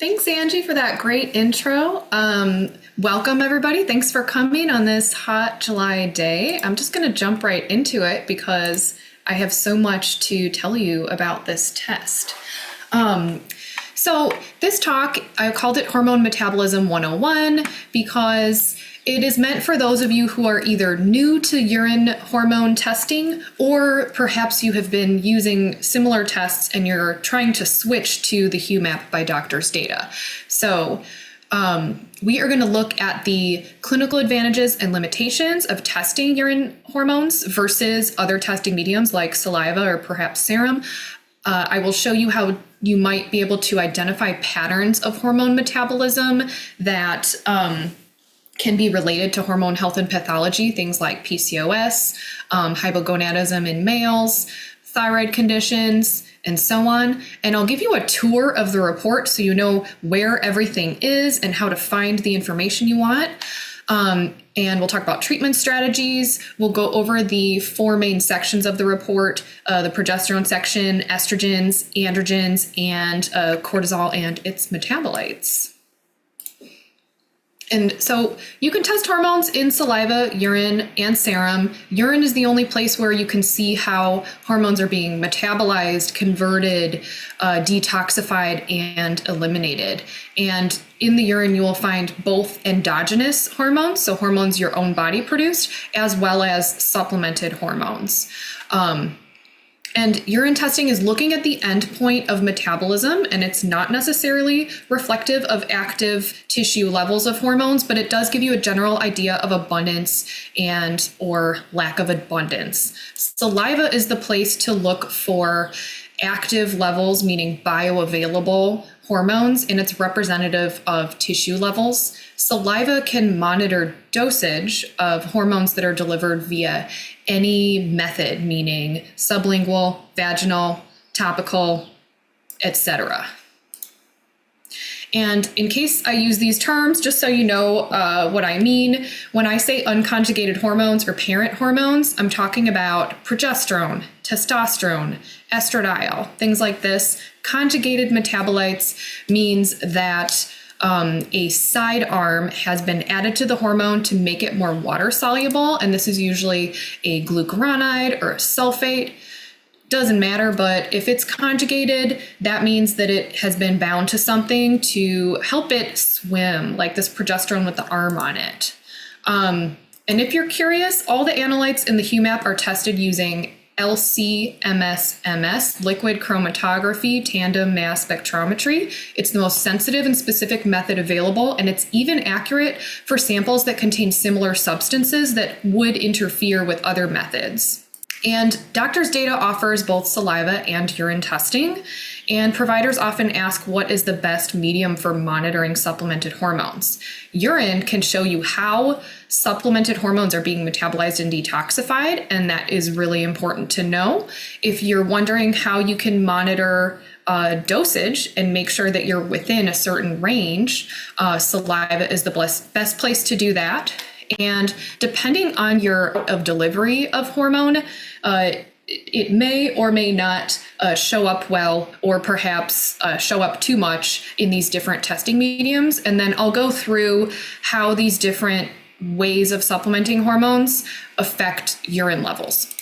Thanks, Angie, for that great intro. Welcome, everybody. Thanks for coming on this hot July day. I'm just going to jump right into it because I have so much to tell you about this test. So this talk, I called it Hormone Metabolism 101 because it is meant for those of you who are either new to urine hormone testing, or perhaps you have been using similar tests and you're trying to switch to the HuMap by Doctor's Data. So we are going to look at the clinical advantages and limitations of testing urine hormones versus other testing mediums like saliva or perhaps serum. I will show you how you might be able to identify patterns of hormone metabolism that can be related to hormone health and pathology, things like PCOS, hypogonadism in males, thyroid conditions, and so on. And I'll give you a tour of the report so you know where everything is and how to find the information you want. And we'll talk about treatment strategies. We'll go over the four main sections of the report, the progesterone section, estrogens, androgens, and cortisol and its metabolites. And so you can test hormones in saliva, urine, and serum. Urine is the only place where you can see how hormones are being metabolized, converted, detoxified, and eliminated. And in the urine, you will find both endogenous hormones, so hormones your own body produced, as well as supplemented hormones. And urine testing is looking at the endpoint of metabolism, and it's not necessarily reflective of active tissue levels of hormones, but it does give you a general idea of abundance and or lack of abundance. Saliva is the place to look for active levels, meaning bioavailable hormones, and it's representative of tissue levels. Saliva can monitor dosage of hormones that are delivered via any method, meaning sublingual, vaginal, topical, etc. And in case I use these terms, just so you know what I mean, when I say unconjugated hormones or parent hormones, I'm talking about progesterone, testosterone, estradiol, things like this. Conjugated metabolites means that a side arm has been added to the hormone to make it more water soluble, and this is usually a glucuronide or a sulfate. Doesn't matter, but if it's conjugated, that means that it has been bound to something to help it swim, like this progesterone with the arm on it. And if you're curious, all the analytes in the HuMap are tested using LC-MS-MS, liquid chromatography tandem mass spectrometry. It's the most sensitive and specific method available, and it's even accurate for samples that contain similar substances that would interfere with other methods. And Doctor's Data offers both saliva and urine testing, and providers often ask what is the best medium for monitoring supplemented hormones. Urine can show you how supplemented hormones are being metabolized and detoxified, and that is really important to know. If you're wondering how you can monitor dosage and make sure that you're within a certain range, saliva is the best place to do that. And depending on your of delivery of hormone, it may or may not show up well, or perhaps show up too much in these different testing mediums. And then I'll go through how these different ways of supplementing hormones affect urine levels.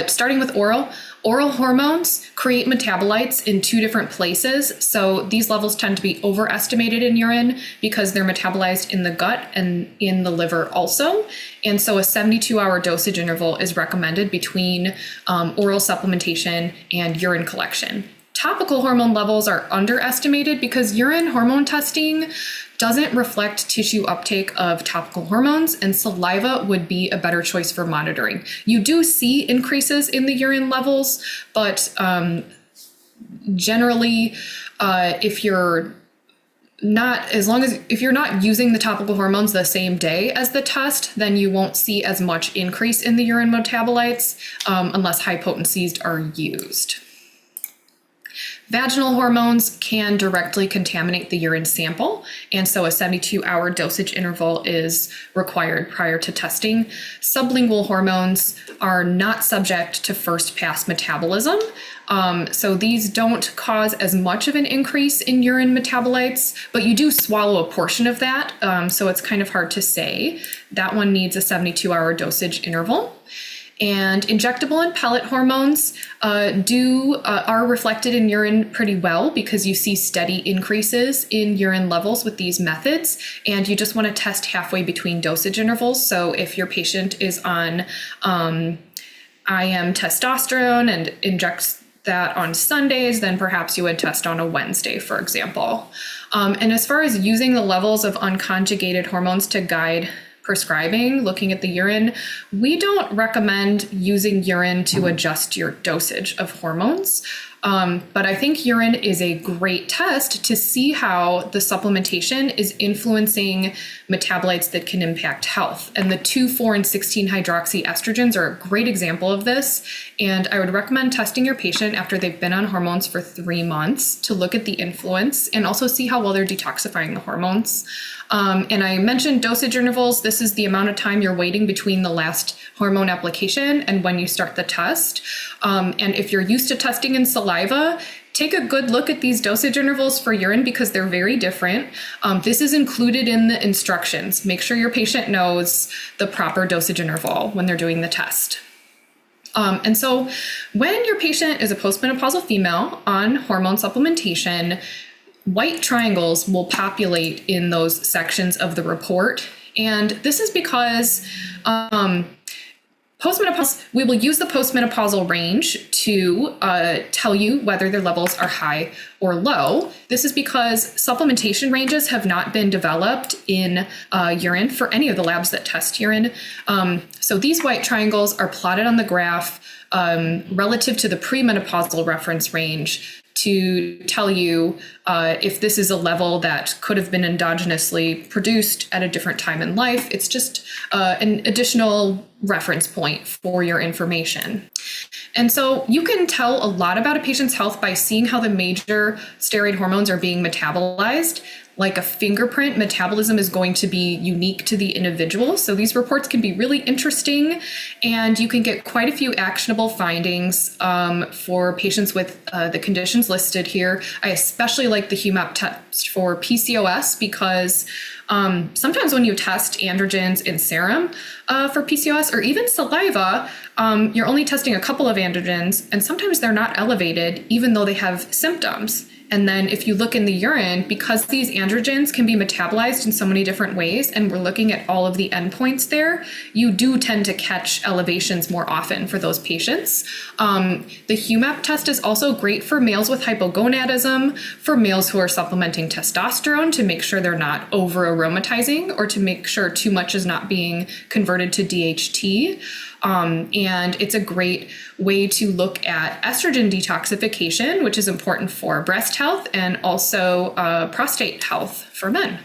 Starting with oral. Oral hormones create metabolites in two different places. So these levels tend to be overestimated in urine because they're metabolized in the gut and in the liver also. And so a 72-hour dosage interval is recommended between oral supplementation and urine collection. Topical hormone levels are underestimated because urine hormone testing doesn't reflect tissue uptake of topical hormones, and saliva would be a better choice for monitoring. You do see increases in the urine levels, but generally, if you're not using the topical hormones the same day as the test, then you won't see as much increase in the urine metabolites unless high potencies are used. Vaginal hormones can directly contaminate the urine sample, and so a 72-hour dosage interval is required prior to testing. Sublingual hormones are not subject to first-pass metabolism, so these don't cause as much of an increase in urine metabolites, but you do swallow a portion of that, so it's kind of hard to say. That one needs a 72-hour dosage interval. And injectable and pellet hormones are reflected in urine pretty well because you see steady increases in urine levels with these methods, and you just want to test halfway between dosage intervals. So if your patient is on IM testosterone and injects that on Sundays, then perhaps you would test on a Wednesday, for example. And as far as using the levels of unconjugated hormones to guide prescribing, looking at the urine, we don't recommend using urine to adjust your dosage of hormones. But I think urine is a great test to see how the supplementation is influencing metabolites that can impact health. And the 2, 4, and 16 hydroxy estrogens are a great example of this. And I would recommend testing your patient after they've been on hormones for 3 months to look at the influence and also see how well they're detoxifying the hormones. And I mentioned dosage intervals. This is the amount of time you're waiting between the last hormone application and when you start the test. And if you're used to testing in saliva, take a good look at these dosage intervals for urine because they're very different. This is included in the instructions. Make sure your patient knows the proper dosage interval when they're doing the test. And so when your patient is a postmenopausal female on hormone supplementation, white triangles will populate in those sections of the report. And this is because we will use the postmenopausal range to tell you whether their levels are high or low. This is because supplementation ranges have not been developed in urine for any of the labs that test urine. So these white triangles are plotted on the graph relative to the premenopausal reference range to tell you if this is a level that could have been endogenously produced at a different time in life. It's just an additional reference point for your information. And so you can tell a lot about a patient's health by seeing how the major steroid hormones are being metabolized. Like a fingerprint, metabolism is going to be unique to the individual. So these reports can be really interesting, and you can get quite a few actionable findings for patients with the conditions listed here. I especially like the HuMap test for PCOS because sometimes when you test androgens in serum for PCOS or even saliva, you're only testing a couple of androgens, and sometimes they're not elevated even though they have symptoms. And then if you look in the urine, because these androgens can be metabolized in so many different ways, and we're looking at all of the endpoints there, you do tend to catch elevations more often for those patients. The HuMap test is also great for males with hypogonadism, for males who are supplementing testosterone to make sure they're not over aromatizing or to make sure too much is not being converted to DHT. And it's a great way to look at estrogen detoxification, which is important for breast health and also prostate health for men.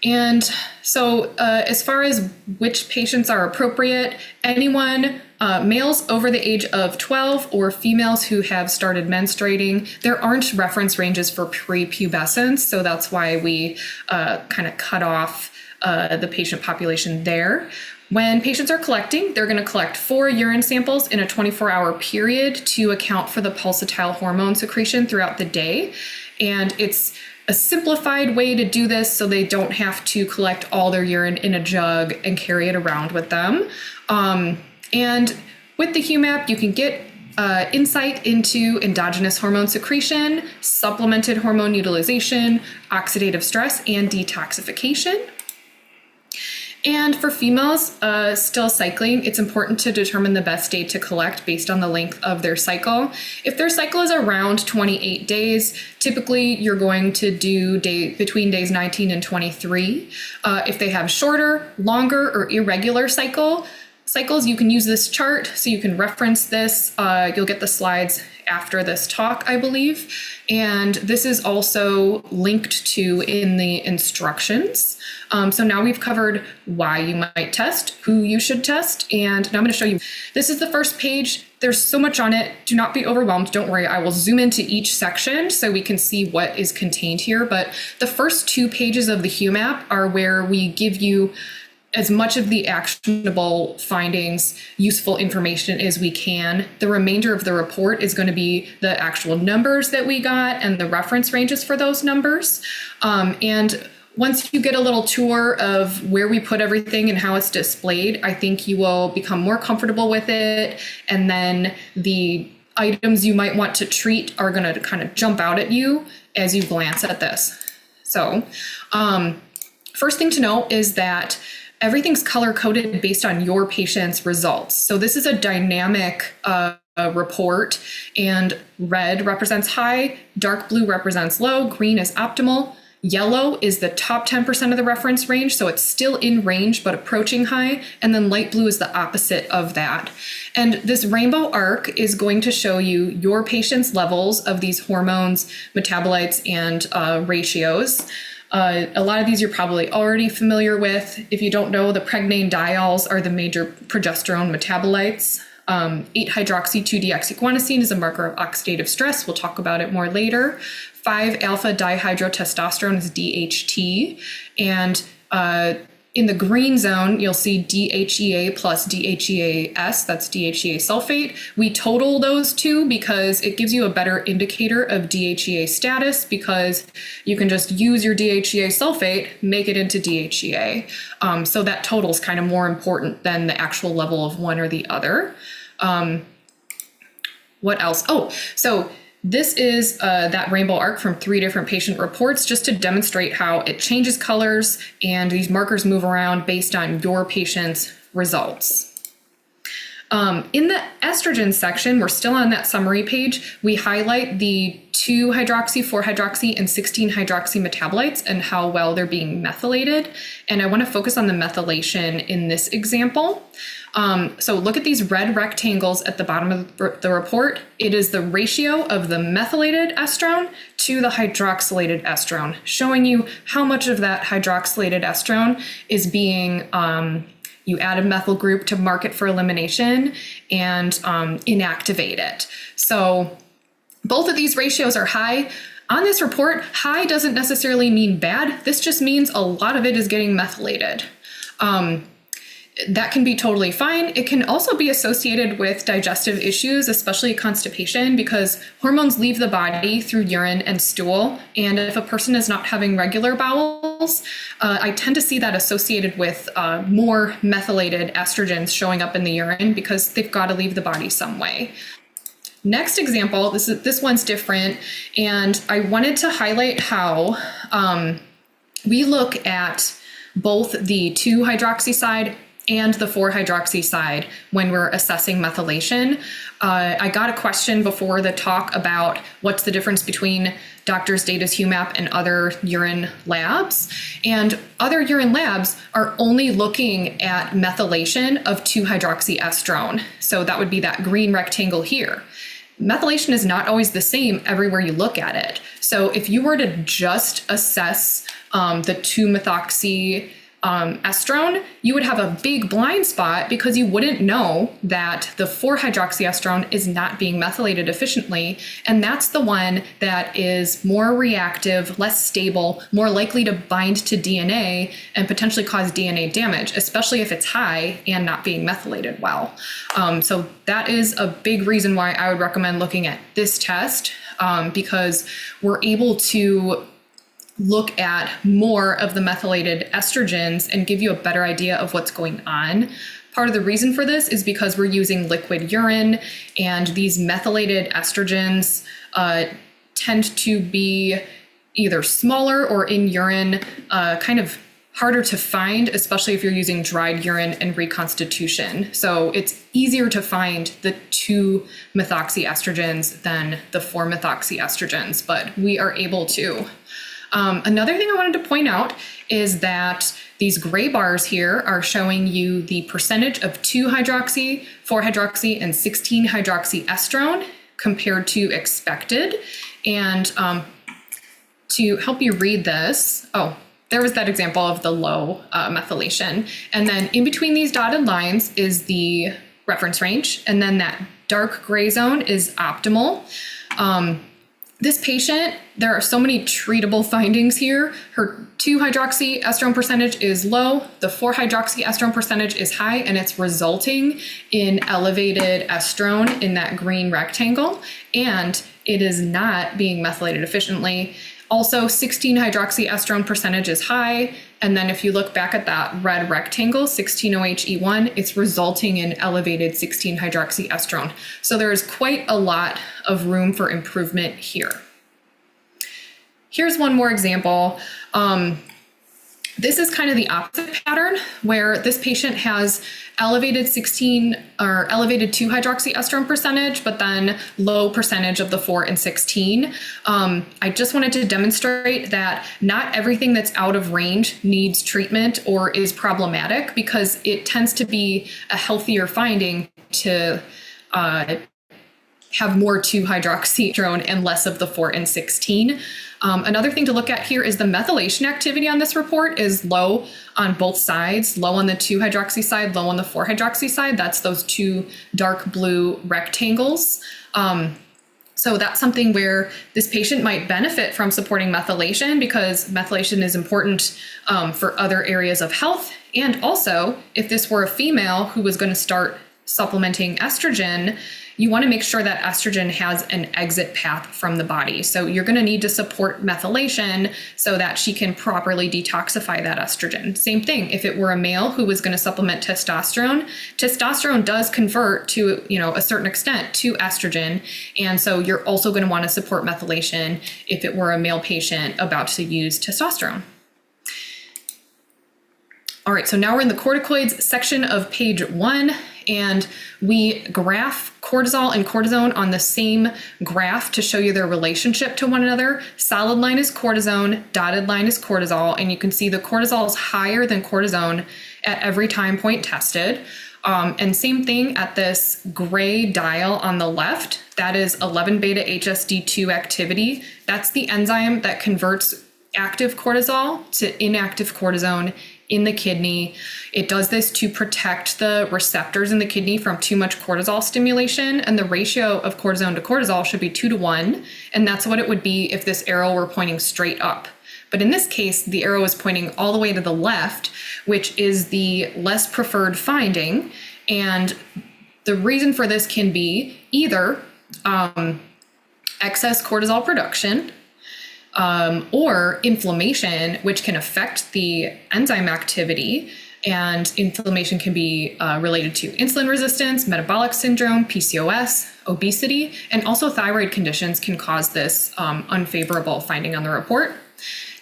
And so as far as which patients are appropriate, anyone, males over the age of 12 or females who have started menstruating, there aren't reference ranges for prepubescence. So that's why we kind of cut off the patient population there. When patients are collecting, they're going to collect 4 urine samples in a 24-hour period to account for the pulsatile hormone secretion throughout the day. And it's a simplified way to do this so they don't have to collect all their urine in a jug and carry it around with them. And with the HuMap, you can get insight into endogenous hormone secretion, supplemented hormone utilization, oxidative stress, and detoxification. And for females still cycling, it's important to determine the best day to collect based on the length of their cycle. If their cycle is around 28 days, typically you're going to do between days 19 and 23. If they have shorter, longer, or irregular cycle, cycles. You can use this chart so you can reference this. You'll get the slides after this talk, I believe. And this is also linked to in the instructions. So now we've covered why you might test, who you should test, and now I'm going to show you. This is the first page. There's so much on it. Do not be overwhelmed. Don't worry. I will zoom into each section so we can see what is contained here. But the first 2 pages of the HuMap are where we give you as much of the actionable findings, useful information as we can. The remainder of the report is going to be the actual numbers that we got and the reference ranges for those numbers. And once you get a little tour of where we put everything and how it's displayed, I think you will become more comfortable with it. And then the items you might want to treat are going to kind of jump out at you as you glance at this. So first thing to note is that everything's color-coded based on your patient's results. So this is a dynamic report, and red represents high, dark blue represents low, green is optimal, yellow is the top 10% of the reference range, so it's still in range but approaching high, and then light blue is the opposite of that. And this rainbow arc is going to show you your patient's levels of these hormones, metabolites, and ratios. A lot of these you're probably already familiar with. If you don't know, the pregnadiols are the major progesterone metabolites. 8-hydroxy-2-deoxyguanosine is a marker of oxidative stress. We'll talk about it more later. 5-alpha-dihydrotestosterone is DHT. And in the green zone, you'll see DHEA plus DHEAS, that's DHEA sulfate. We total those two because it gives you a better indicator of DHEA status, because you can just use your DHEA sulfate, make it into DHEA. So that total is kind of more important than the actual level of one or the other. What else? Oh, so this is that rainbow arc from 3 different patient reports, just to demonstrate how it changes colors and these markers move around based on your patient's results. In the estrogen section, we're still on that summary page. We highlight the 2-hydroxy, 4-hydroxy, and 16-hydroxy metabolites and how well they're being methylated. And I want to focus on the methylation in this example. So look at these red rectangles at the bottom of the report. It is the ratio of the methylated estrone to the hydroxylated estrone, showing you how much of that hydroxylated estrone is being you add a methyl group to mark it for elimination and inactivate it. So both of these ratios are high. On this report, high doesn't necessarily mean bad. This just means a lot of it is getting methylated. That can be totally fine. It can also be associated with digestive issues, especially constipation, because hormones leave the body through urine and stool. And if a person is not having regular bowels, I tend to see that associated with more methylated estrogens showing up in the urine because they've got to leave the body some way. Next example, this one's different. And I wanted to highlight how we look at both the 2-hydroxy side and the 4-hydroxy side when we're assessing methylation. I got a question before the talk about what's the difference between Doctor's Data's HuMap and other urine labs. And other urine labs are only looking at methylation of 2-hydroxyestrone. So that would be that green rectangle here. Methylation is not always the same everywhere you look at it. So if you were to just assess the 2-methoxy estrone, you would have a big blind spot because you wouldn't know that the 4-hydroxyestrone is not being methylated efficiently. And that's the one that is more reactive, less stable, more likely to bind to DNA and potentially cause DNA damage, especially if it's high and not being methylated well. So that is a big reason why I would recommend looking at this test, because we're able to look at more of the methylated estrogens and give you a better idea of what's going on. Part of the reason for this is because we're using liquid urine, and these methylated estrogens tend to be either smaller or in urine, kind of harder to find, especially if you're using dried urine and reconstitution. So it's easier to find the 2-methoxy estrogens than the 4-methoxy estrogens, but we are able to. Another thing I wanted to point out is that These gray bars here are showing you the percentage of 2-hydroxy, 4-hydroxy, and 16-hydroxy estrone compared to expected. And to help you read this, there was that example of the low methylation. And then in between these dotted lines is the reference range. And then that dark gray zone is optimal. This patient, there are so many treatable findings here. Her 2-hydroxy estrone percentage is low, the 4-hydroxy estrone percentage is high, and it's resulting in elevated estrone in that green rectangle, and it is not being methylated efficiently. Also, 16-hydroxy estrone percentage is high, and then if you look back at that red rectangle, 16-OHE1, it's resulting in elevated 16-hydroxy estrone. So there is quite a lot of room for improvement here. Here's one more example. This is kind of the opposite pattern, where this patient has elevated 2-hydroxy estrone percentage, but then low percentage of the 4 and 16. I just wanted to demonstrate that not everything that's out of range needs treatment or is problematic, because it tends to be a healthier finding to have more 2-hydroxy estrone and less of the 4 and 16. Another thing to look at here is the methylation activity on this report is low on both sides, low on the 2-hydroxy side, low on the 4-hydroxy side. That's those two dark blue rectangles. So that's something where this patient might benefit from supporting methylation, because methylation is important for other areas of health. And also, if this were a female who was going to start supplementing estrogen, you want to make sure that estrogen has an exit path from the body. So you're going to need to support methylation so that she can properly detoxify that estrogen. Same thing, if it were a male who was going to supplement testosterone, testosterone does convert to, a certain extent to estrogen. And so you're also going to want to support methylation if it were a male patient about to use testosterone. All right, so now we're in the corticoids section of page 1, and we graph cortisol and cortisone on the same graph to show you their relationship to one another. Solid line is cortisone, dotted line is cortisol, and you can see the cortisol is higher than cortisone at every time point tested. And same thing at this gray dial on the left, that is 11-beta HSD2 activity. That's the enzyme that converts active cortisol to inactive cortisone in the kidney. It does this to protect the receptors in the kidney from too much cortisol stimulation, and the ratio of cortisone to cortisol should be 2-to-1, and that's what it would be if this arrow were pointing straight up. But in this case, the arrow is pointing all the way to the left, which is the less preferred finding, and the reason for this can be either excess cortisol production, or inflammation, which can affect the enzyme activity. And inflammation can be related to insulin resistance, metabolic syndrome, PCOS, obesity, and also thyroid conditions can cause this unfavorable finding on the report.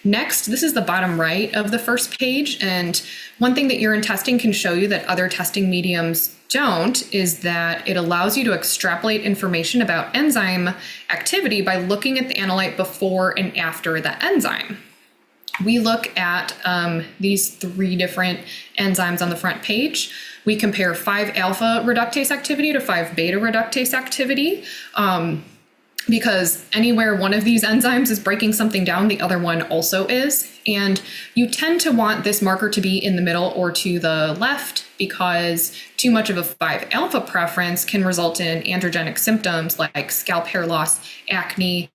Next, this is the bottom right of the first page. And one thing that urine testing can show you that other testing mediums don't is that it allows you to extrapolate information about enzyme activity by looking at the analyte before and after the enzyme. We look at these 3 different enzymes on the front page. We compare 5-alpha reductase activity to 5-beta reductase activity. Because anywhere one of these enzymes is breaking something down, the other one also is. And you tend to want this marker to be in the middle or to the left, because too much of a 5-alpha preference can result in androgenic symptoms like scalp hair loss, acne,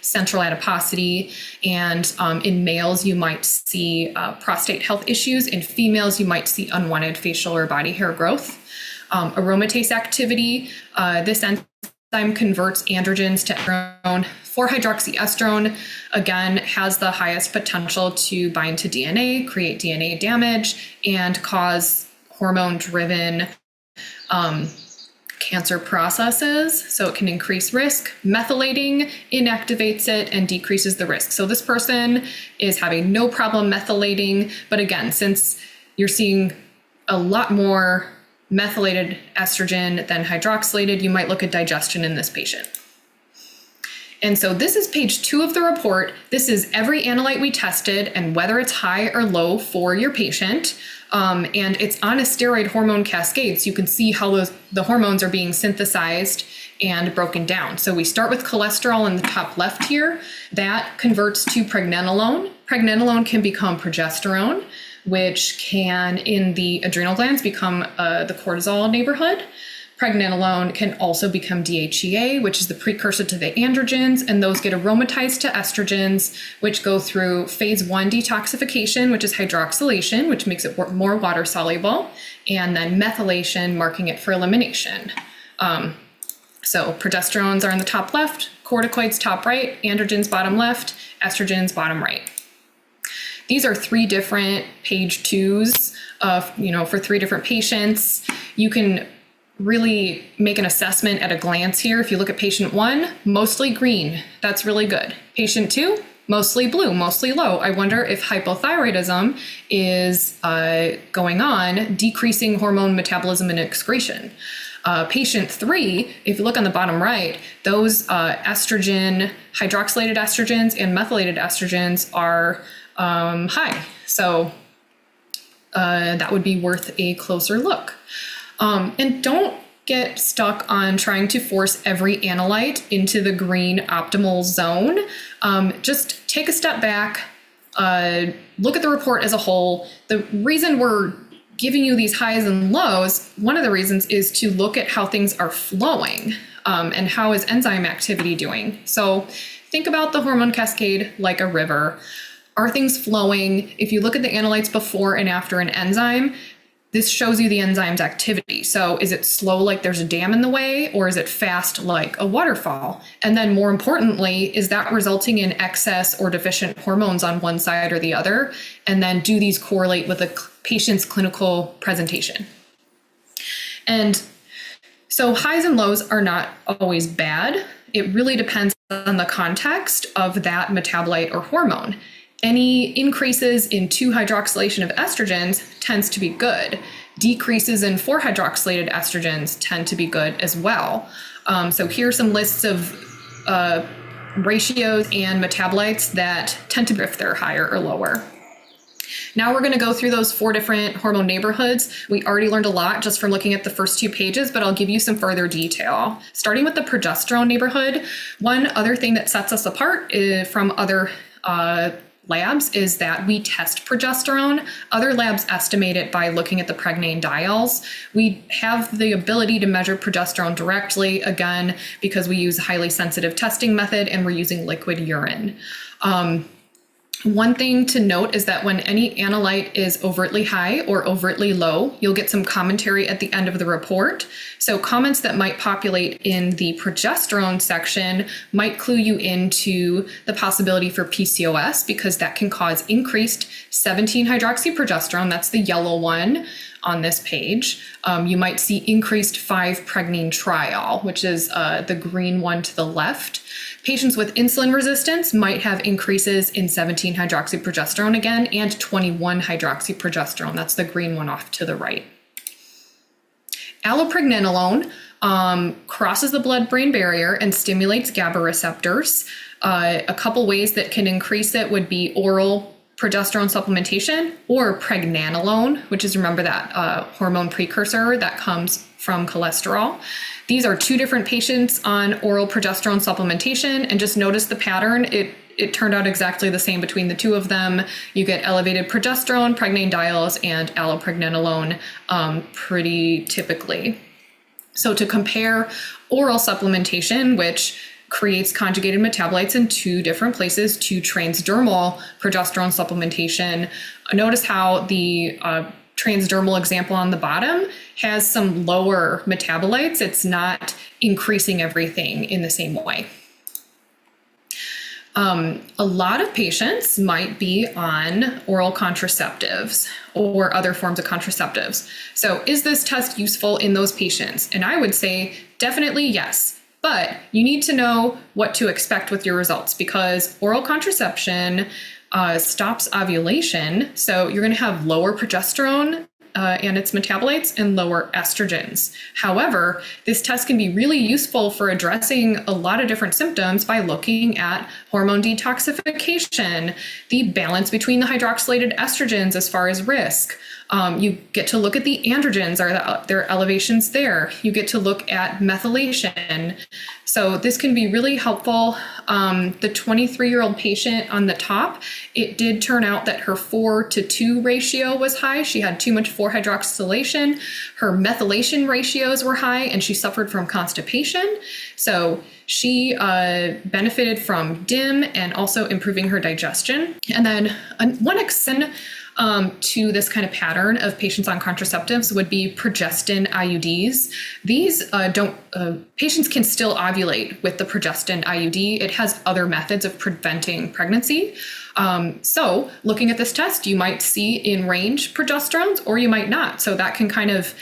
central adiposity, and in males you might see prostate health issues. In females you might see unwanted facial or body hair growth. Aromatase activity, this enzyme converts androgens to estrone. 4-hydroxyestrone, again, has the highest potential to bind to DNA, create DNA damage, and cause hormone-driven cancer processes. So it can increase risk. Methylating inactivates it and decreases the risk. So this person is having no problem methylating. But again, since you're seeing a lot more methylated estrogen than hydroxylated, you might look at digestion in this patient. And so this is page 2 of the report. This is every analyte we tested and whether it's high or low for your patient. And it's on a steroid hormone cascade. So you can see how the hormones are being synthesized and broken down. So we start with cholesterol in the top left here. That converts to pregnenolone. Pregnenolone can become progesterone, which can, in the adrenal glands, become the cortisol neighborhood. Pregnenolone can also become DHEA, which is the precursor to the androgens, and those get aromatized to estrogens, which go through phase 1 detoxification, which is hydroxylation, which makes it more water soluble, and then methylation, marking it for elimination. So progesterones are in the top left, corticoids top right, androgens bottom left, estrogens bottom right. These are 3 different page 2s for 3 different patients. You can really make an assessment at a glance here. If you look at patient 1, mostly green, that's really good. Patient 2, mostly blue, mostly low. I wonder if hypothyroidism is going on, decreasing hormone metabolism and excretion. Patient 3, if you look on the bottom right, those estrogen, hydroxylated estrogens and methylated estrogens are high. So that would be worth a closer look. And don't get stuck on trying to force every analyte into the green optimal zone. Just take a step back, look at the report as a whole. The reason we're giving you these highs and lows, one of the reasons is to look at how things are flowing and how is enzyme activity doing. So think about the hormone cascade like a river. Are things flowing? If you look at the analytes before and after an enzyme, this shows you the enzyme's activity. So is it slow like there's a dam in the way, or is it fast like a waterfall? And then more importantly, is that resulting in excess or deficient hormones on one side or the other? And then do these correlate with the patient's clinical presentation? And so highs and lows are not always bad. It really depends on the context of that metabolite or hormone. Any increases in 2-hydroxylation of estrogens tends to be good. Decreases in 4-hydroxylated estrogens tend to be good as well. So here are some lists of ratios and metabolites that tend to be if they're higher or lower. Now we're going to go through those 4 different hormone neighborhoods. We already learned a lot just from looking at the first 2 pages, but I'll give you some further detail. Starting with the progesterone neighborhood, one other thing that sets us apart from other labs is that we test progesterone. Other labs estimate it by looking at the pregnane dials. We have the ability to measure progesterone directly, again, because we use a highly sensitive testing method and we're using liquid urine. One thing to note is that when any analyte is overtly high or overtly low, you'll get some commentary at the end of the report. So comments that might populate in the progesterone section might clue you into the possibility for PCOS, because that can cause increased 17-hydroxyprogesterone. That's the yellow one on this page. You might see increased 5-pregnine trial, which is the green one to the left. Patients with insulin resistance might have increases in 17-hydroxyprogesterone again, and 21-hydroxyprogesterone. That's the green one off to the right. Allopregnenolone crosses the blood-brain barrier and stimulates GABA receptors. A couple ways that can increase it would be oral progesterone supplementation or pregnenolone, which is, remember, that hormone precursor that comes from cholesterol. These are 2 different patients on oral progesterone supplementation, and just notice the pattern. It turned out exactly the same between the 2 of them. You get elevated progesterone, pregnane dials, and allopregnenolone pretty typically. So to compare oral supplementation, which creates conjugated metabolites in 2 different places, to transdermal progesterone supplementation, notice how the transdermal example on the bottom has some lower metabolites. It's not increasing everything in the same way. A lot of patients might be on oral contraceptives or other forms of contraceptives. So is this test useful in those patients? And I would say definitely yes. But you need to know what to expect with your results, because oral contraception stops ovulation. So you're going to have lower progesterone and its metabolites and lower estrogens. However, this test can be really useful for addressing a lot of different symptoms by looking at hormone detoxification, the balance between the hydroxylated estrogens as far as risk. You get to look at the androgens, are there elevations there? You get to look at methylation. So this can be really helpful. The 23-year-old patient on the top, it did turn out that her 4:2 ratio was high. She had too much 4-hydroxylation. Her methylation ratios were high, and she suffered from constipation. So she benefited from DIM and also improving her digestion. And then one extent to this kind of pattern of patients on contraceptives would be progestin IUDs. These patients can still ovulate with the progestin IUD. It has other methods of preventing pregnancy. So looking at this test, you might see in range progesterones or you might not. So that can kind of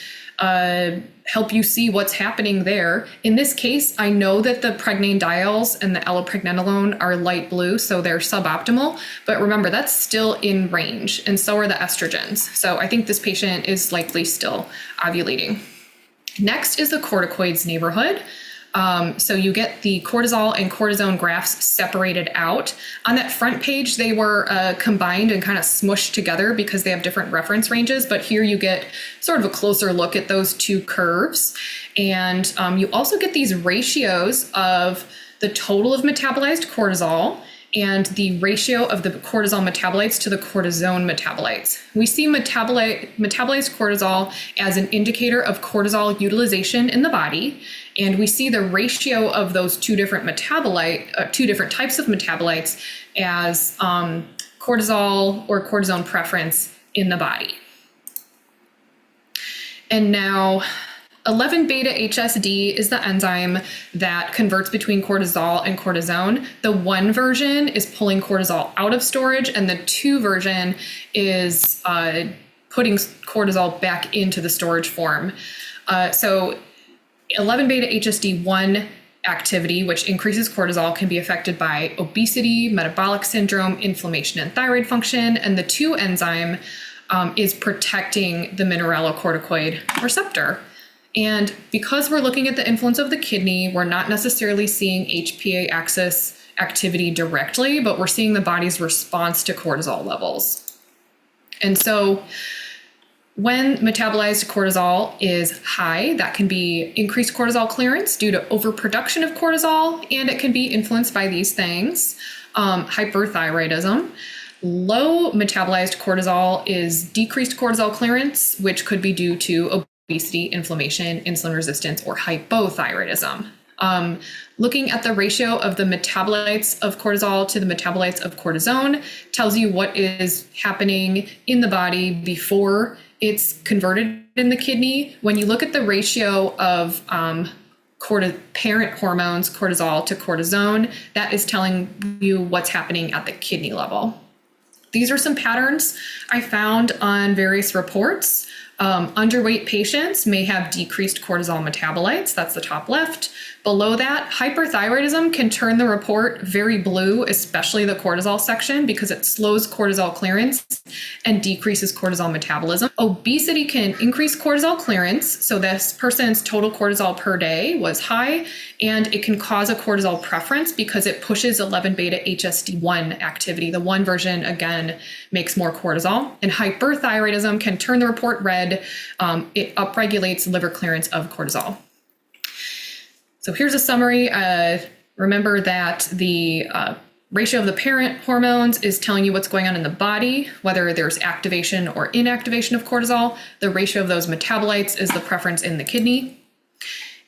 help you see what's happening there. In this case, I know that the pregnadiols and the allopregnanolone are light blue, so they're suboptimal. But remember, that's still in range, and so are the estrogens. So I think this patient is likely still ovulating. Next is the corticoids neighborhood. So you get the cortisol and cortisone graphs separated out. On that front page, they were combined and kind of smushed together because they have different reference ranges. But here you get sort of a closer look at those two curves. And you also get these ratios of the total of metabolized cortisol and the ratio of the cortisol metabolites to the cortisone metabolites. We see metabolized cortisol as an indicator of cortisol utilization in the body, and we see the ratio of those two different types of metabolites as cortisol or cortisone preference in the body. And now 11-beta-HSD is the enzyme that converts between cortisol and cortisone. The 1 version is pulling cortisol out of storage, and the 2 version is putting cortisol back into the storage form. So 11-beta-HSD1 activity, which increases cortisol, can be affected by obesity, metabolic syndrome, inflammation, and thyroid function. And the 2 enzyme is protecting the mineralocorticoid receptor. And because we're looking at the influence of the kidney, we're not necessarily seeing HPA axis activity directly, but we're seeing the body's response to cortisol levels. And so when metabolized cortisol is high, that can be increased cortisol clearance due to overproduction of cortisol, and it can be influenced by these things. Hyperthyroidism. Low metabolized cortisol is decreased cortisol clearance, which could be due to obesity, inflammation, insulin resistance, or hypothyroidism. Looking at the ratio of the metabolites of cortisol to the metabolites of cortisone tells you what is happening in the body before it's converted in the kidney. When you look at the ratio of parent hormones, cortisol to cortisone, that is telling you what's happening at the kidney level. These are some patterns I found on various reports. Underweight patients may have decreased cortisol metabolites. That's the top left. Below that, hyperthyroidism can turn the report very blue, especially the cortisol section, because it slows cortisol clearance and decreases cortisol metabolism. Obesity can increase cortisol clearance. So this person's total cortisol per day was high, and it can cause a cortisol preference because it pushes 11-beta-HSD1 activity. The 1 version, again, makes more cortisol. And hyperthyroidism can turn the report red. It upregulates liver clearance of cortisol. So here's a summary. Remember that the ratio of the parent hormones is telling you what's going on in the body, whether there's activation or inactivation of cortisol. The ratio of those metabolites is the preference in the kidney.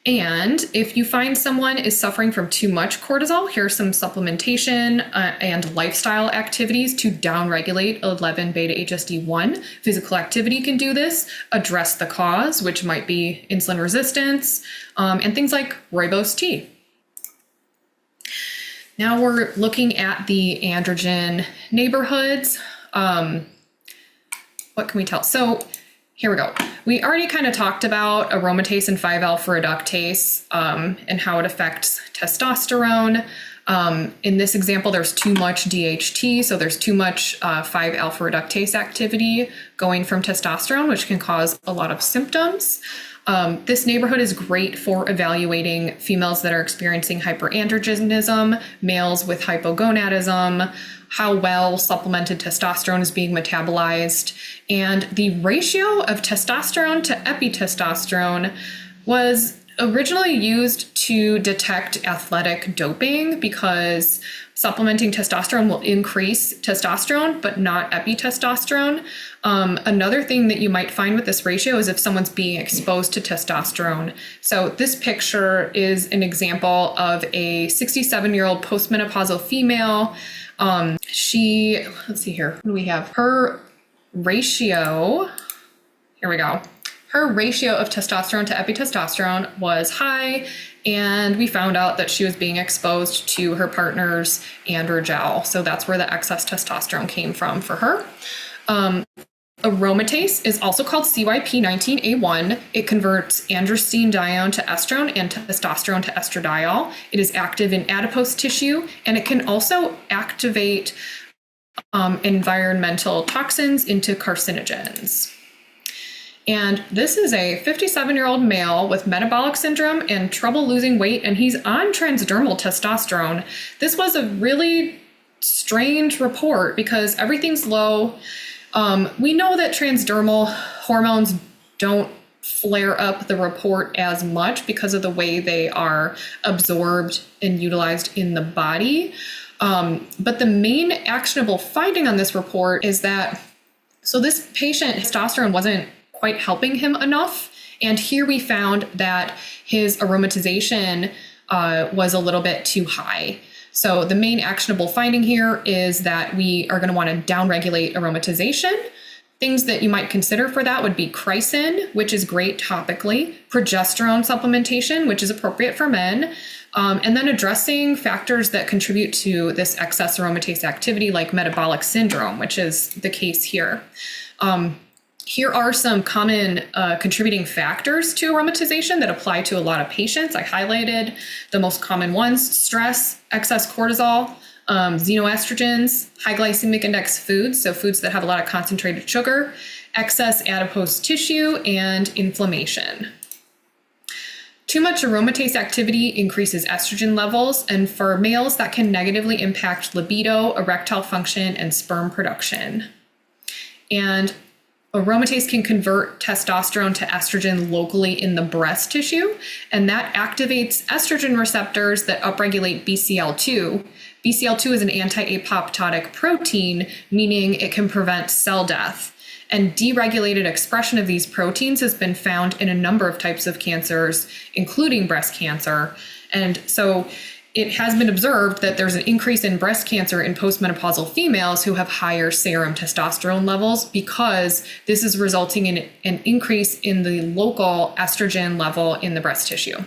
And if you find someone is suffering from too much cortisol, here's some supplementation and lifestyle activities to downregulate 11-beta-HSD1. Physical activity can do this, address the cause, which might be insulin resistance, and things like rooibos tea. Now we're looking at the androgen neighborhoods. What can we tell? So here we go. We already kind of talked about aromatase and 5-alpha reductase and how it affects testosterone. In this example, there's too much DHT, so there's too much 5-alpha reductase activity going from testosterone, which can cause a lot of symptoms. This neighborhood is great for evaluating females that are experiencing hyperandrogenism, males with hypogonadism, how well supplemented testosterone is being metabolized, and the ratio of testosterone to epitestosterone was originally used to detect athletic doping because supplementing testosterone will increase testosterone, but not epitestosterone. Another thing that you might find with this ratio is if someone's being exposed to testosterone. So this picture is an example of a 67-year-old postmenopausal female. Let's see here, what do we have? Her ratio, here we go. Her ratio of testosterone to epitestosterone was high, and we found out that she was being exposed to her partner's androgen. So that's where the excess testosterone came from for her. Aromatase is also called CYP19A1. It converts androstenedione to estrone and testosterone to estradiol. It is active in adipose tissue, and it can also activate environmental toxins into carcinogens. And this is a 57-year-old male with metabolic syndrome and trouble losing weight, and he's on transdermal testosterone. This was a really strange report because everything's low. We know that transdermal hormones don't flare up the report as much because of the way they are absorbed and utilized in the body. But the main actionable finding on this report is that, so this patient, testosterone wasn't quite helping him enough. And here we found that his aromatization was a little bit too high. So the main actionable finding here is that we are going to want to downregulate aromatization. Things that you might consider for that would be chrysin, which is great topically, progesterone supplementation, which is appropriate for men, and then addressing factors that contribute to this excess aromatase activity like metabolic syndrome, which is the case here. Here are some common contributing factors to aromatization that apply to a lot of patients. I highlighted the most common ones: stress, excess cortisol, xenoestrogens, high glycemic index foods, so foods that have a lot of concentrated sugar, excess adipose tissue, and inflammation. Too much aromatase activity increases estrogen levels, and for males, that can negatively impact libido, erectile function, and sperm production. And aromatase can convert testosterone to estrogen locally in the breast tissue, and that activates estrogen receptors that upregulate BCL2. BCL2 is an anti-apoptotic protein, meaning it can prevent cell death. And deregulated expression of these proteins has been found in a number of types of cancers, including breast cancer. And so it has been observed that there's an increase in breast cancer in postmenopausal females who have higher serum testosterone levels because this is resulting in an increase in the local estrogen level in the breast tissue.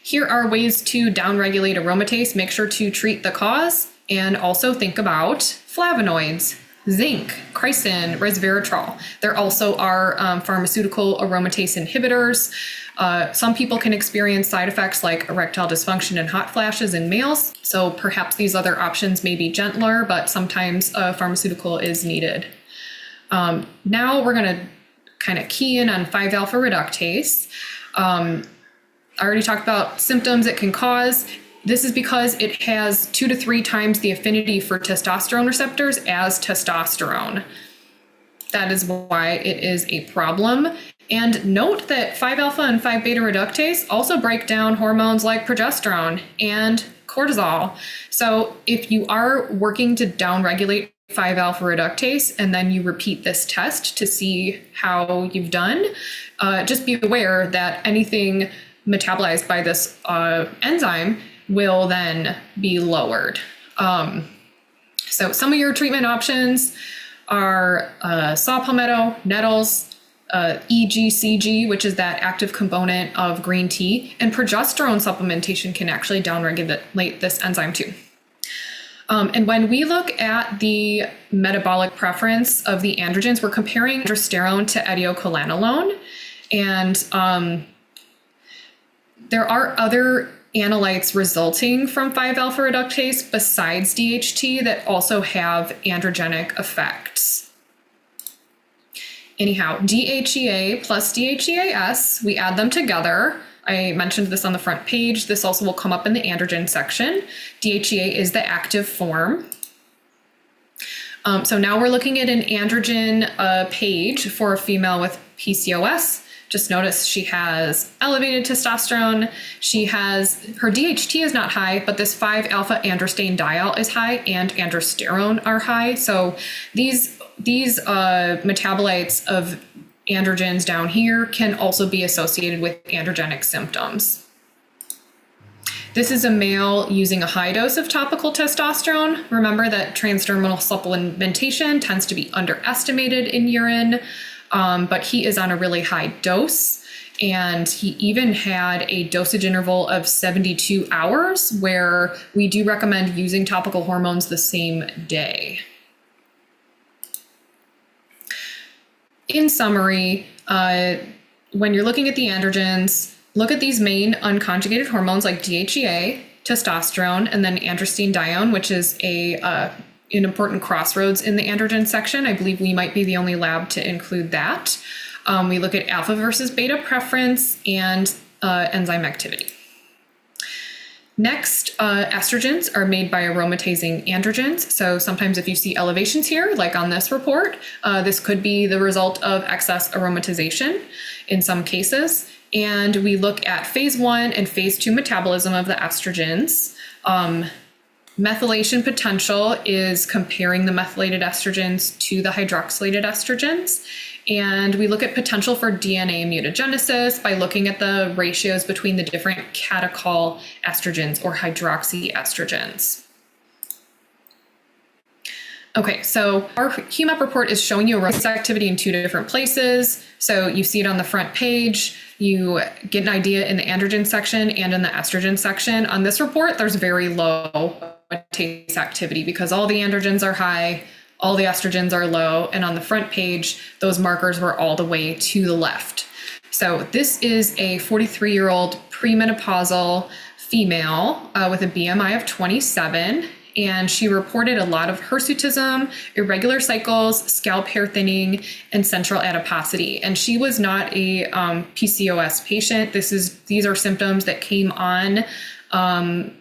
Here are ways to downregulate aromatase. Make sure to treat the cause and also think about flavonoids, zinc, chrysin, resveratrol. There also are pharmaceutical aromatase inhibitors. Some people can experience side effects like erectile dysfunction and hot flashes in males. So perhaps these other options may be gentler, but sometimes a pharmaceutical is needed. Now we're going to kind of key in on 5-alpha reductase. I already talked about symptoms it can cause. This is because it has 2 to 3 times the affinity for testosterone receptors as testosterone. That is why it is a problem. And note that 5-alpha and 5-beta reductase also break down hormones like progesterone and cortisol. So if you are working to downregulate 5-alpha reductase and then you repeat this test to see how you've done, just be aware that anything metabolized by this enzyme will then be lowered. So some of your treatment options are saw palmetto, nettles, EGCG, which is that active component of green tea, and progesterone supplementation can actually downregulate this enzyme too. And when we look at the metabolic preference of the androgens, we're comparing progesterone to etiocholanolone, and there are other analytes resulting from 5-alpha reductase besides DHT that also have androgenic effects. Anyhow, DHEA plus DHEAS, we add them together. I mentioned this on the front page. This also will come up in the androgen section. DHEA is the active form. So now we're looking at an androgen page for a female with PCOS. Just notice she has elevated testosterone. She has, her DHT is not high, but this 5-alpha androstenediol is high and androsterone are high. So these metabolites of androgens down here can also be associated with androgenic symptoms. This is a male using a high dose of topical testosterone. Remember that transdermal supplementation tends to be underestimated in urine, but he is on a really high dose. And he even had a dosage interval of 72 hours where we do recommend using topical hormones the same day. In summary, when you're looking at the androgens, look at these main unconjugated hormones like DHEA, testosterone, and then androstenedione, which is an important crossroads in the androgen section. I believe we might be the only lab to include that. We look at alpha versus beta preference and enzyme activity. Next, estrogens are made by aromatazing androgens. So sometimes if you see elevations here, like on this report, this could be the result of excess aromatization in some cases. And we look at phase 1 and phase 2 metabolism of the estrogens. Methylation potential is comparing the methylated estrogens to the hydroxylated estrogens. And we look at potential for DNA mutagenesis by looking at the ratios between the different catechol estrogens or hydroxyestrogens. Okay, so our HuMap report is showing you aromatase activity in 2 different places. So you see it on the front page. You get an idea in the androgen section and in the estrogen section. On this report, there's very low aromatase activity because all the androgens are high, all the estrogens are low, and on the front page, those markers were all the way to the left. So this is a 43-year-old premenopausal female with a BMI of 27, and she reported a lot of hirsutism, irregular cycles, scalp hair thinning, and central adiposity. And she was not a PCOS patient. These are symptoms that came on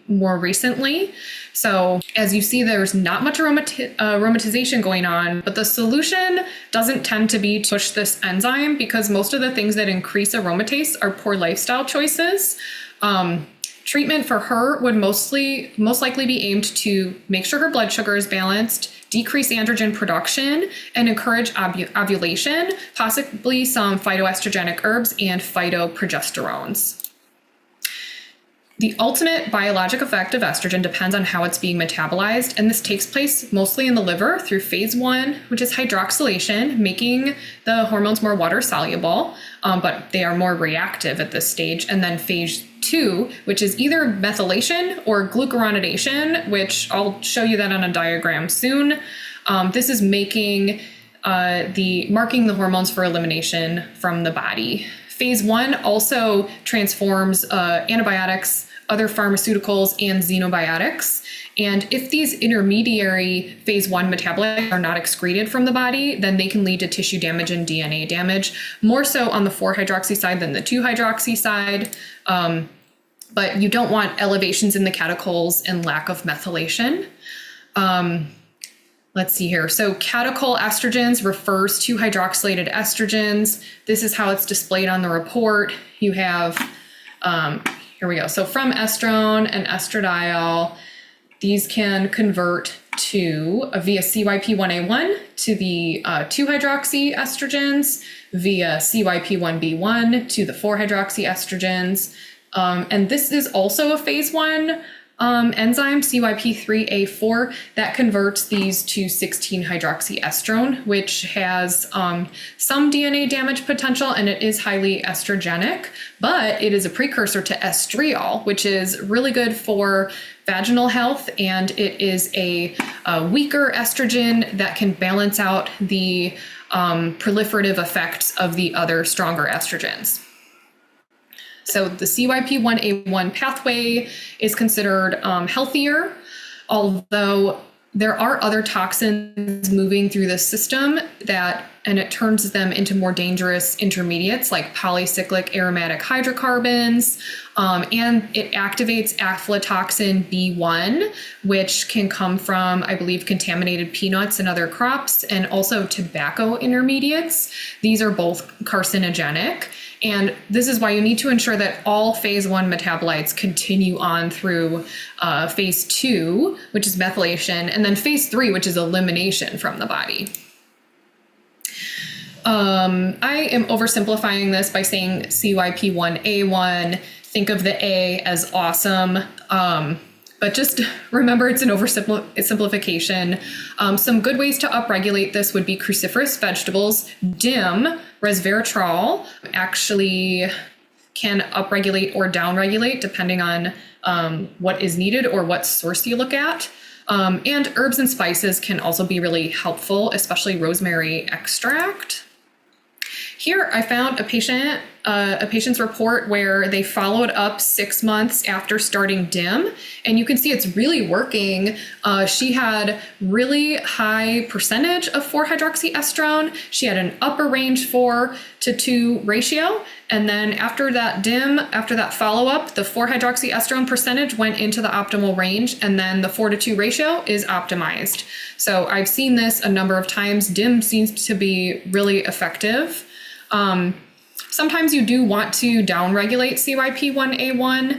more recently. So as you see, there's not much aromatization going on, but the solution doesn't tend to be to push this enzyme because most of the things that increase aromatase are poor lifestyle choices. Treatment for her would most likely be aimed to make sure her blood sugar is balanced, decrease androgen production, and encourage ovulation, possibly some phytoestrogenic herbs and phytoprogesterones. The ultimate biologic effect of estrogen depends on how it's being metabolized, and this takes place mostly in the liver through phase 1, which is hydroxylation, making the hormones more water soluble, but they are more reactive at this stage, and then phase 2, which is either methylation or glucuronidation, which I'll show you that on a diagram soon. This is marking the hormones for elimination from the body. Phase 1 also transforms antibiotics, other pharmaceuticals, and xenobiotics. And if these intermediary phase 1 metabolites are not excreted from the body, then they can lead to tissue damage and DNA damage, more so on the 4-hydroxy side than the 2-hydroxy side. But you don't want elevations in the catechols and lack of methylation. Let's see here. So catechol estrogens refers to hydroxylated estrogens. This is how it's displayed on the report. You have, here we go. So from estrone and estradiol, these can convert to via CYP1A1 to the 2-hydroxy estrogens, via CYP1B1 to the 4-hydroxy estrogens. And this is also a phase 1 enzyme, CYP3A4, that converts these to 16-hydroxyestrone, which has some DNA damage potential, and it is highly estrogenic, but it is a precursor to estriol, which is really good for vaginal health, and it is a weaker estrogen that can balance out the proliferative effects of the other stronger estrogens. So the CYP1A1 pathway is considered healthier, although there are other toxins moving through the system and it turns them into more dangerous intermediates like polycyclic aromatic hydrocarbons, and it activates aflatoxin B1, which can come from, I believe, contaminated peanuts and other crops, and also tobacco intermediates. These are both carcinogenic. And this is why you need to ensure that all phase 1 metabolites continue on through phase 2, which is methylation, and then phase 3, which is elimination from the body. I am oversimplifying this by saying CYP1A1. Think of the A as awesome. But just remember it's an oversimplification. Some good ways to upregulate this would be cruciferous vegetables. DIM, resveratrol, actually can upregulate or downregulate depending on what is needed or what source you look at. And herbs and spices can also be really helpful, especially rosemary extract. Here I found a patient's report where they followed up 6 months after starting DIM, and you can see it's really working. She had really high percentage of 4-hydroxyestrone. She had an upper range 4:2 ratio. And then after that DIM, after that follow-up, the 4-hydroxyestrone percentage went into the optimal range, and then the 4:2 ratio is optimized. So I've seen this a number of times. DIM seems to be really effective. Sometimes you do want to downregulate CYP1A1,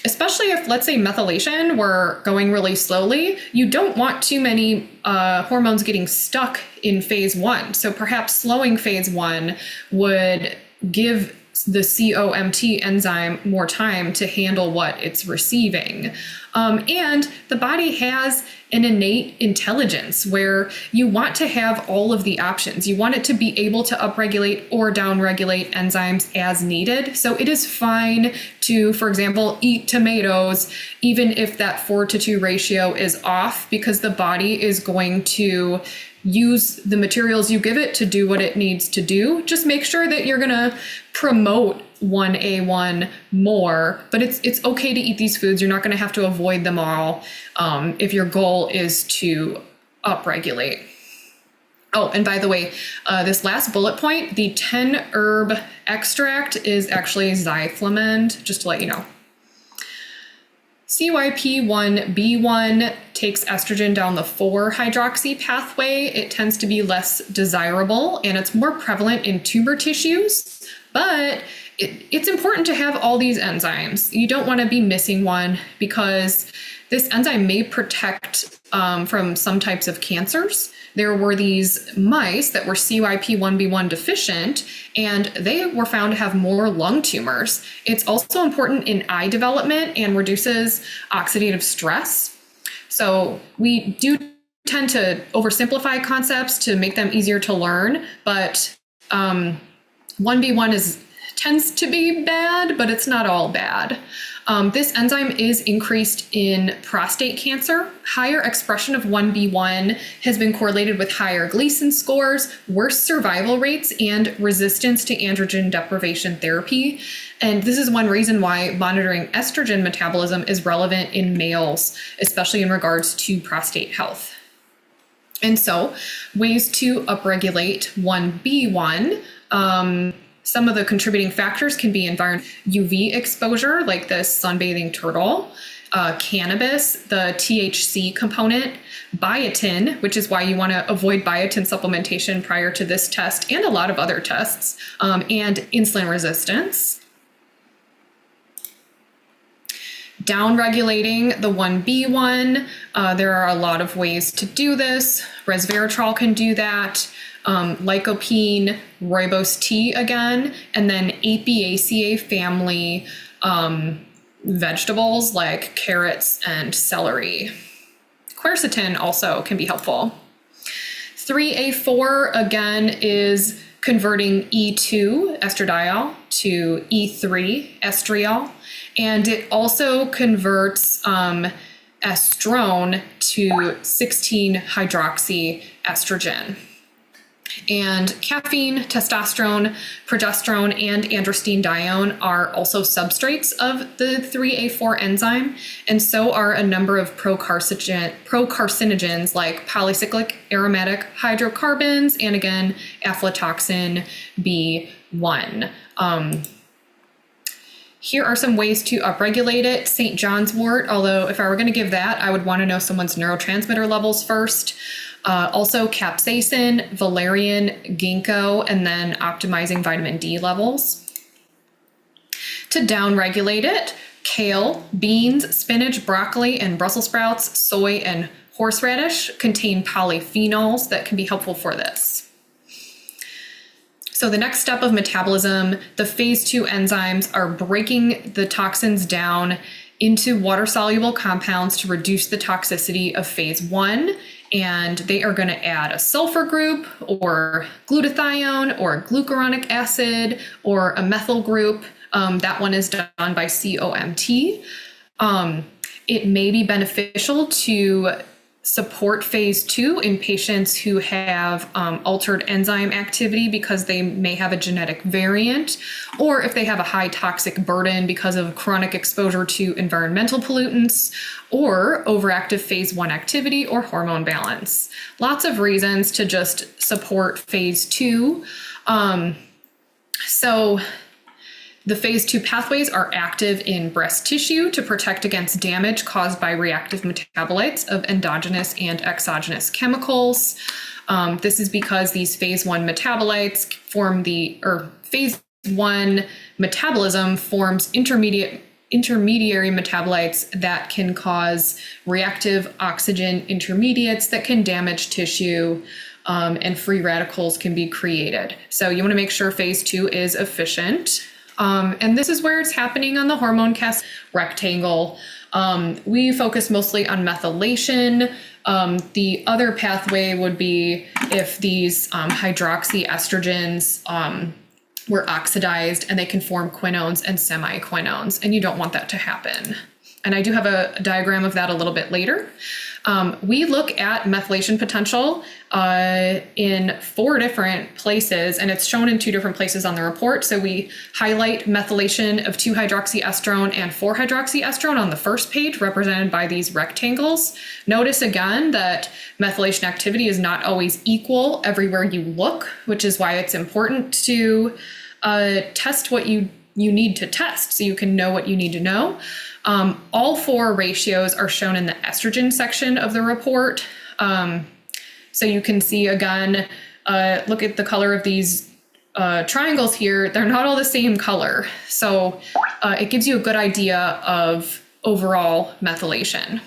especially if, let's say, methylation were going really slowly. You don't want too many hormones getting stuck in phase 1. So perhaps slowing phase 1 would give the COMT enzyme more time to handle what it's receiving. And the body has an innate intelligence where you want to have all of the options. You want it to be able to upregulate or downregulate enzymes as needed. So it is fine to, for example, eat tomatoes, even if that 4:2 ratio is off, because the body is going to use the materials you give it to do what it needs to do. Just make sure that you're going to promote 1A1 more, but it's okay to eat these foods. You're not going to have to avoid them all if your goal is to upregulate. Oh, and by the way, this last bullet point, the 10 herb extract is actually xyflamend, just to let you know. CYP1B1 takes estrogen down the 4-hydroxy pathway. It tends to be less desirable, and it's more prevalent in tumor tissues, but it's important to have all these enzymes. You don't want to be missing one, because this enzyme may protect from some types of cancers. There were these mice that were CYP1B1 deficient, and they were found to have more lung tumors. It's also important in eye development and reduces oxidative stress. So we do tend to oversimplify concepts to make them easier to learn, but 1B1 tends to be bad, but it's not all bad. This enzyme is increased in prostate cancer. Higher expression of 1B1 has been correlated with higher Gleason scores, worse survival rates, and resistance to androgen deprivation therapy. And this is one reason why monitoring estrogen metabolism is relevant in males, especially in regards to prostate health. And so, ways to upregulate 1B1. Some of the contributing factors can be UV exposure, like this sunbathing turtle, cannabis, the THC component, biotin, which is why you want to avoid biotin supplementation prior to this test and a lot of other tests, and insulin resistance. Downregulating the 1B1, there are a lot of ways to do this. Resveratrol can do that. Lycopene, rooibos tea again, and then Apiaceae family vegetables like carrots and celery. Quercetin also can be helpful. 3A4 again is converting E2 estradiol to E3 estriol, and it also converts estrone to 16-hydroxy estrogen. And caffeine, testosterone, progesterone, and androstenedione are also substrates of the 3A4 enzyme, and so are a number of procarcinogens like polycyclic aromatic hydrocarbons and, again, aflatoxin B1. Here are some ways to upregulate it. St. John's wort, although if I were going to give that, I would want to know someone's neurotransmitter levels first. Also capsaicin, valerian, ginkgo, and then optimizing vitamin D levels. To downregulate it, kale, beans, spinach, broccoli, and Brussels sprouts, soy, and horseradish contain polyphenols that can be helpful for this. So the next step of metabolism, the phase 2 enzymes are breaking the toxins down into water-soluble compounds to reduce the toxicity of phase 1, and they are going to add a sulfur group or glutathione or glucuronic acid or a methyl group. That one is done by COMT. It may be beneficial to support phase 2 in patients who have altered enzyme activity because they may have a genetic variant, or if they have a high toxic burden because of chronic exposure to environmental pollutants, or overactive phase 1 activity, or hormone balance. Lots of reasons to just support phase 2. The phase 2 pathways are active in breast tissue to protect against damage caused by reactive metabolites of endogenous and exogenous chemicals. This is because these phase 1 metabolites phase 1 metabolism forms intermediary metabolites that can cause reactive oxygen intermediates that can damage tissue, and free radicals can be created. So you want to make sure phase 2 is efficient. And this is where it's happening on the hormone cascade rectangle. We focus mostly on methylation. The other pathway would be if these hydroxyestrogens were oxidized and they can form quinones and semiquinones, and you don't want that to happen. And I do have a diagram of that a little bit later. We look at methylation potential in 4 different places, and it's shown in 2 different places on the report. So we highlight methylation of 2-hydroxyestrone and 4-hydroxyestrone on the first page, represented by these rectangles. Notice again that methylation activity is not always equal everywhere you look, which is why it's important to test what you need to test so you can know what you need to know. All 4 ratios are shown in the estrogen section of the report. So you can see again, look at the color of these triangles here. They're not all the same color. So it gives you a good idea of overall methylation.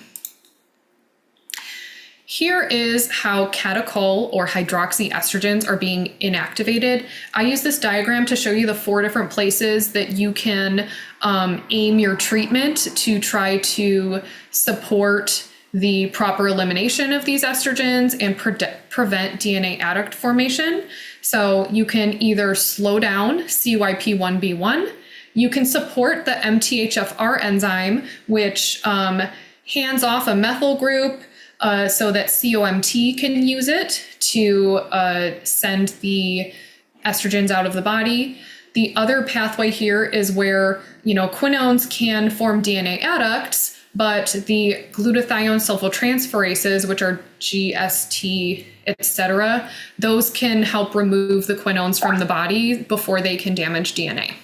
Here is how catechol or hydroxyestrogens are being inactivated. I use this diagram to show you the 4 different places that you can aim your treatment to try to support the proper elimination of these estrogens and prevent DNA adduct formation. So you can either slow down CYP1B1, you can support the MTHFR enzyme, which hands off a methyl group so that COMT can use it to send the estrogens out of the body. The other pathway here is where, quinones can form DNA adducts, but the glutathione sulfotransferases, which are GST, etc., those can help remove the quinones from the body before they can damage DNA.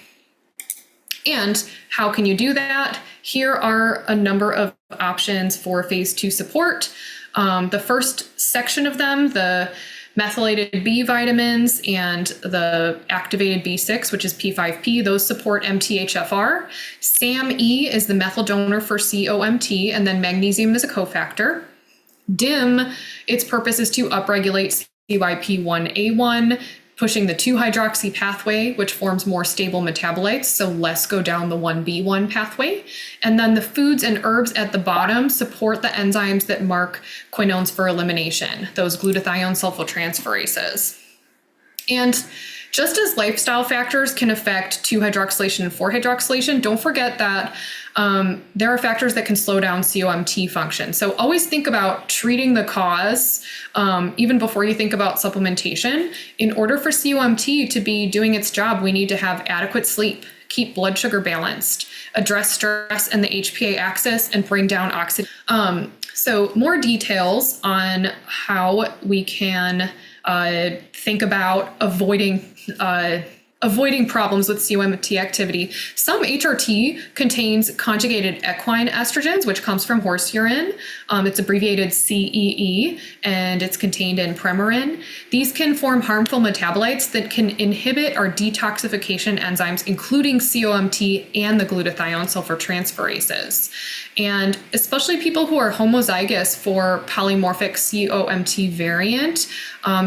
And how can you do that? Here are a number of options for phase 2 support. The first section of them, the methylated B vitamins and the activated B6, which is P5P, those support MTHFR. SAMe is the methyl donor for COMT, and then magnesium is a cofactor. DIM, its purpose is to upregulate CYP1A1, pushing the 2-hydroxy pathway, which forms more stable metabolites, so less go down the 1B1 pathway. And then the foods and herbs at the bottom support the enzymes that mark quinones for elimination, those glutathione sulfotransferases. And Just as lifestyle factors can affect 2-hydroxylation and 4-hydroxylation, don't forget that there are factors that can slow down COMT function. So always think about treating the cause, even before you think about supplementation. In order for COMT to be doing its job, we need to have adequate sleep, keep blood sugar balanced, address stress and the HPA axis, and bring down oxidative. So more details on how we can think about avoiding problems with COMT activity. Some HRT contains conjugated equine estrogens, which comes from horse urine. It's abbreviated CEE, and it's contained in Premarin. These can form harmful metabolites that can inhibit our detoxification enzymes, including COMT and the glutathione sulfur-transferases. And especially people who are homozygous for polymorphic COMT variant,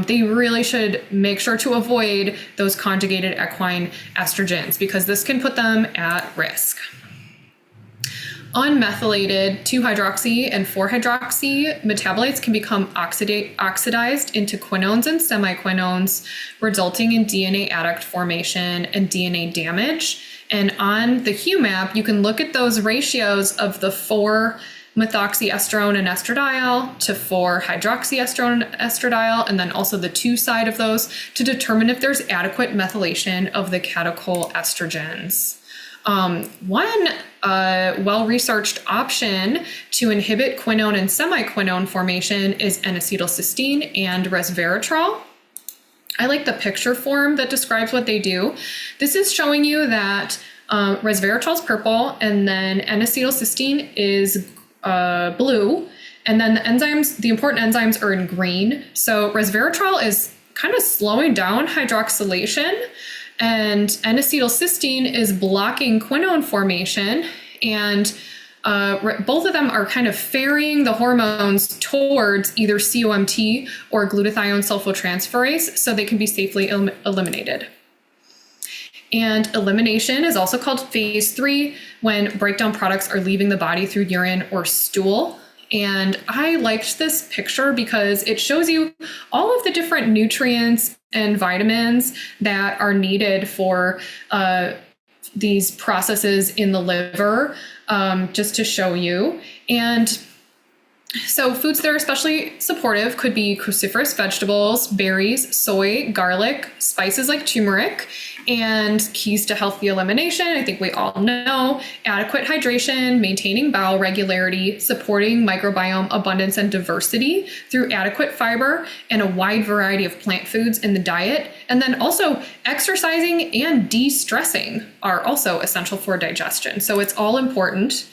they really should make sure to avoid those conjugated equine estrogens because this can put them at risk. Unmethylated 2-hydroxy and 4-hydroxy metabolites can become oxidized into quinones and semiquinones, resulting in DNA adduct formation and DNA damage. And on the HuMap, you can look at those ratios of the 4-methoxyestrone and estradiol to 4-hydroxyestrone and estradiol, and then also the 2 side of those to determine if there's adequate methylation of the catechol estrogens. One well-researched option to inhibit quinone and semiquinone formation is N-acetylcysteine and resveratrol. I like the picture form that describes what they do. This is showing you that resveratrol is purple, and then N-acetylcysteine is blue, and then the important enzymes are in green. So resveratrol is kind of slowing down hydroxylation, and N-acetylcysteine is blocking quinone formation, and both of them are kind of ferrying the hormones towards either COMT or glutathione sulfosyltransferase so they can be safely eliminated. And elimination is also called phase 3 when breakdown products are leaving the body through urine or stool. And I liked this picture because it shows you all of the different nutrients and vitamins that are needed for these processes in the liver, just to show you. And so foods that are especially supportive could be cruciferous vegetables, berries, soy, garlic, spices like turmeric, and keys to healthy elimination. I think we all know adequate hydration, maintaining bowel regularity, supporting microbiome abundance and diversity through adequate fiber and a wide variety of plant foods in the diet. And then also exercising and de-stressing are also essential for digestion. So it's all important.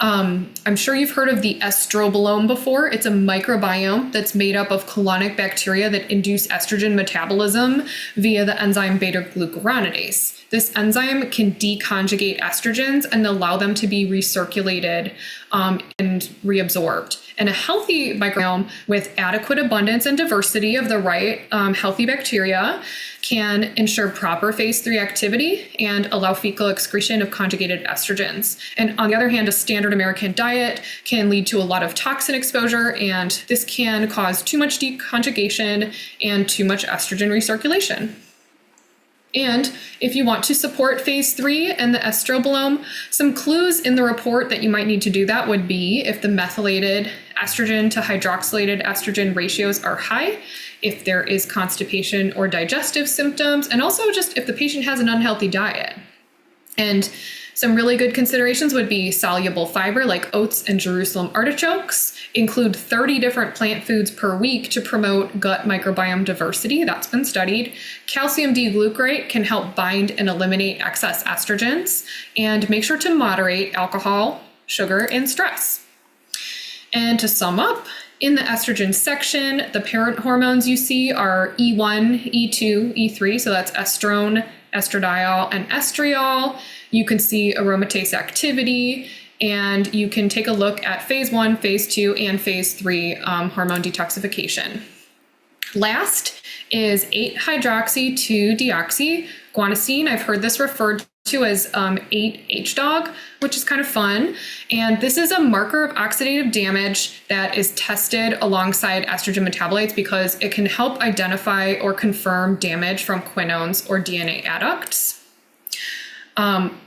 I'm sure you've heard of the estrobolome before. It's a microbiome that's made up of colonic bacteria that induce estrogen metabolism via the enzyme beta-glucuronidase. This enzyme can deconjugate estrogens and allow them to be recirculated and reabsorbed. And a healthy microbiome with adequate abundance and diversity of the right healthy bacteria can ensure proper phase 3 activity and allow fecal excretion of conjugated estrogens. And on the other hand, a standard American diet can lead to a lot of toxin exposure, and this can cause too much deconjugation and too much estrogen recirculation. And if you want to support phase 3 and the estrobolome, some clues in the report that you might need to do that would be if the methylated estrogen to hydroxylated estrogen ratios are high, if there is constipation or digestive symptoms, and also just if the patient has an unhealthy diet. And some really good considerations would be soluble fiber like oats and Jerusalem artichokes, include 30 different plant foods per week to promote gut microbiome diversity. That's been studied. Calcium D-glucarate can help bind and eliminate excess estrogens, and make sure to moderate alcohol, sugar, and stress. And to sum up, in the estrogen section, the parent hormones you see are E1, E2, E3, so that's estrone, estradiol, and estriol. You can see aromatase activity, and you can take a look at phase 1, phase 2, and phase 3 hormone detoxification. Last is 8-hydroxy 2-deoxy guanosine. I've heard this referred to as 8H-dog, which is kind of fun. And this is a marker of oxidative damage that is tested alongside estrogen metabolites because it can help identify or confirm damage from quinones or DNA adducts.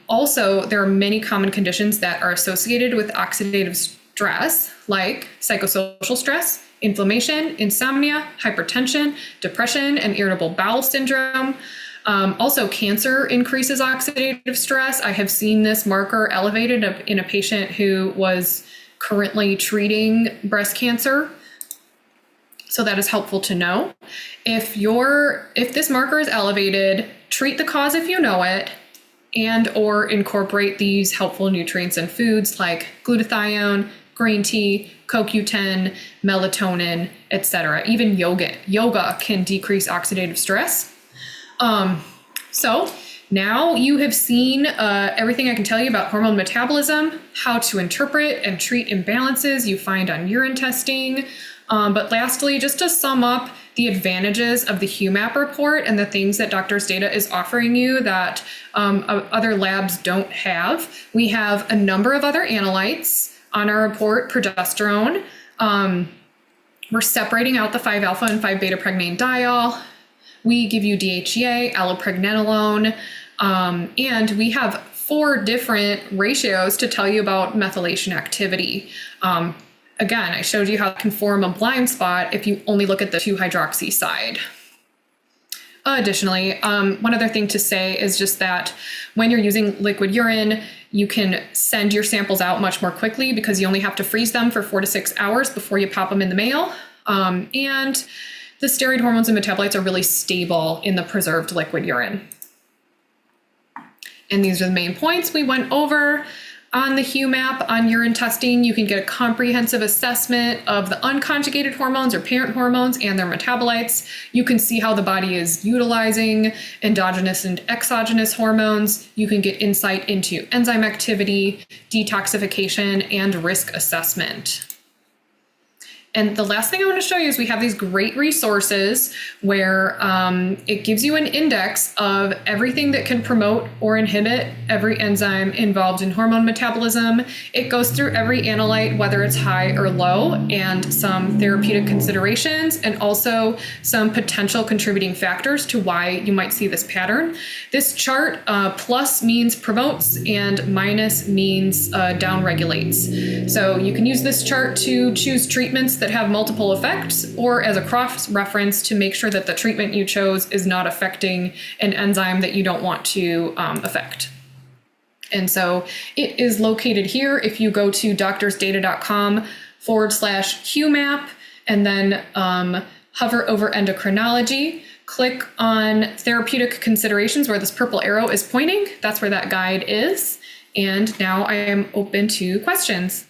Also, there are many common conditions that are associated with oxidative stress, like psychosocial stress, inflammation, insomnia, hypertension, depression, and irritable bowel syndrome. Also, cancer increases oxidative stress. I have seen this marker elevated in a patient who was currently treating breast cancer. So that is helpful to know. If this marker is elevated, treat the cause if you know it, and or incorporate these helpful nutrients in foods like glutathione, green tea, CoQ10, melatonin, etc. Even yoga can decrease oxidative stress. So now you have seen everything I can tell you about hormone metabolism, how to interpret and treat imbalances you find on urine testing. But lastly, just to sum up the advantages of the HuMap report and the things that Doctor's Data is offering you that other labs don't have. We have a number of other analytes on our report, progesterone. We're separating out the 5-alpha and 5-beta pregnadiol. We give you DHEA, allopregnanolone, and we have 4 different ratios to tell you about methylation activity. Again, I showed you how it can form a blind spot if you only look at the 2-hydroxy side. Additionally, one other thing to say is just that when you're using liquid urine, you can send your samples out much more quickly because you only have to freeze them for 4 to 6 hours before you pop them in the mail. And the steroid hormones and metabolites are really stable in the preserved liquid urine. And these are the main points we went over. On the HuMap, on urine testing, you can get a comprehensive assessment of the unconjugated hormones or parent hormones and their metabolites. You can see how the body is utilizing endogenous and exogenous hormones. You can get insight into enzyme activity, detoxification, and risk assessment. And the last thing I want to show you is we have these great resources where it gives you an index of everything that can promote or inhibit every enzyme involved in hormone metabolism. It goes through every analyte, whether it's high or low, and some therapeutic considerations, and also some potential contributing factors to why you might see this pattern. This chart, plus means promotes and minus means downregulates. So you can use this chart to choose treatments that have multiple effects, or as a cross-reference to make sure that the treatment you chose is not affecting an enzyme that you don't want to affect. And so it is located here. If you go to doctorsdata.com/HuMap and then hover over endocrinology, click on therapeutic considerations where this purple arrow is pointing. That's where that guide is. And now I am open to questions.